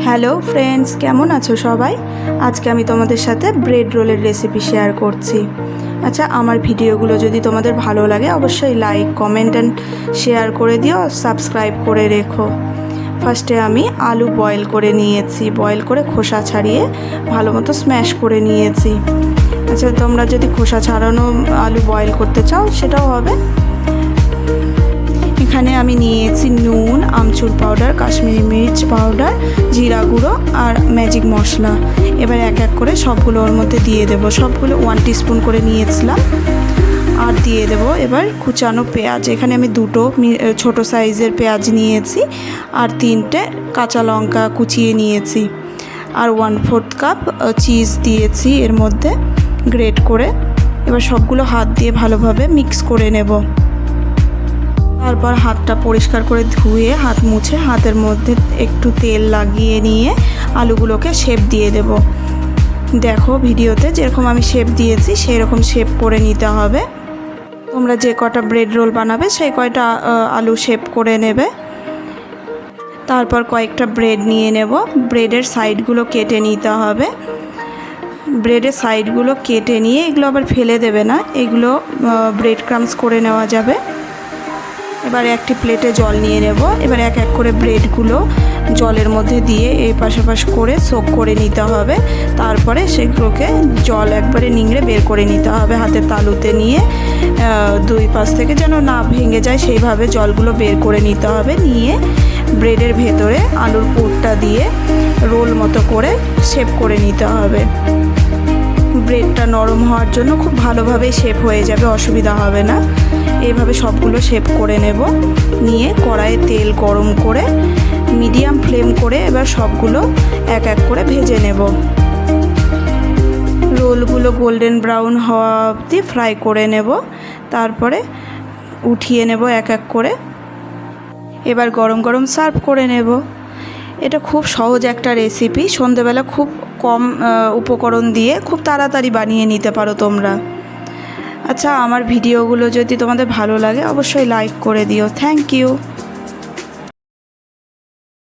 Hello friends, কেমন আছো সবাই? আজকে আমি তোমাদের সাথে ব্রেড রোলের রেসিপি শেয়ার করছি। আচ্ছা, আমার ভিডিওগুলো যদি তোমাদের ভালো লাগে অবশ্যই লাইক, কমেন্ট অ্যান্ড শেয়ার করে দিও, সাবস্ক্রাইব করে রেখো। ফার্স্টে আমি আলু বয়েল করে নিয়েছি, বয়েল করে খোসা ছাড়িয়ে ভালো মতো স্ম্যাশ করে নিয়েছি। আচ্ছা, তোমরা যদি খোসা ছাড়ানো আলু বয়েল করতে চাও সেটাও হবে। এখানে আমি নিয়েছি নুন, আমচুর পাউডার, কাশ্মীরি মির্চ পাউডার, জিরা গুঁড়ো আর ম্যাজিক মশলা। এবার এক এক করে সবগুলো ওর মধ্যে দিয়ে দেবো। সবগুলো 1 টিস্পুন করে নিয়েছিলাম। আর দিয়ে দেবো এবার কুচানো পেঁয়াজ। এখানে আমি 2টো ছোটো সাইজের পেঁয়াজ নিয়েছি আর 3টে কাঁচা লঙ্কা কুচিয়ে নিয়েছি। আর 1/4 কাপ চিজ দিয়েছি এর মধ্যে গ্রেট করে। এবার সবগুলো হাত দিয়ে ভালোভাবে মিক্স করে নেব। তারপর হাতটা পরিষ্কার করে ধুয়ে হাত মুছে হাতের মধ্যে একটু তেল লাগিয়ে নিয়ে আলুগুলোকে শেপ দিয়ে দেব। দেখো ভিডিওতে যেরকম আমি শেপ দিয়েছি সেই রকম শেপ করে নিতে হবে। তোমরা যে কটা ব্রেড রোল বানাবে সেই কয়টা আলু শেপ করে নেবে। তারপর কয়েকটা ব্রেড নিয়ে নেব। ব্রেডের সাইডগুলো কেটে নিতে হবে। ব্রেডের সাইডগুলো কেটে নিয়ে এগুলো আবার ফেলে দেবে না, এগুলো ব্রেড ক্রাম্বস করে নেওয়া যাবে। এবার একটি প্লেটে জল নিয়ে নেব। এবার এক এক করে ব্রেডগুলো জলের মধ্যে দিয়ে এই পাশাপাশ করে সোক করে নিতে হবে। তারপরে সেগুলোকে জল একবারে নিংড়ে বের করে নিতে হবে। হাতের তালুতে নিয়ে 2 পাশ থেকে যেন না ভেঙে যায় সেইভাবে জলগুলো বের করে নিতে হবে। নিয়ে ব্রেডের ভেতরে আলুর পুরটা দিয়ে রোল মতো করে শেপ করে নিতে হবে। ব্রেডটা নরম হওয়ার জন্য খুব ভালোভাবে শেপ হয়ে যাবে, অসুবিধা হবে না। এইভাবে সবগুলো শেপ করে নেব। নিয়ে কড়াইয়ে তেল গরম করে মিডিয়াম ফ্লেম করে এবার সবগুলো এক এক করে ভেজে নেব। রোলগুলো গোল্ডেন ব্রাউন হওয়া অবধি ফ্রাই করে নেব। তারপরে উঠিয়ে নেব এক এক করে। এবার গরম গরম সার্ভ করে নেব। এটা খুব সহজ একটা রেসিপি, সন্ধেবেলা খুব কম উপকরণ দিয়ে খুব তাড়াতাড়ি বানিয়ে নিতে পারো তোমরা। আচ্ছা, আমার ভিডিওগুলো যদি তোমাদের ভালো লাগে অবশ্যই লাইক করে দিও। Thank you.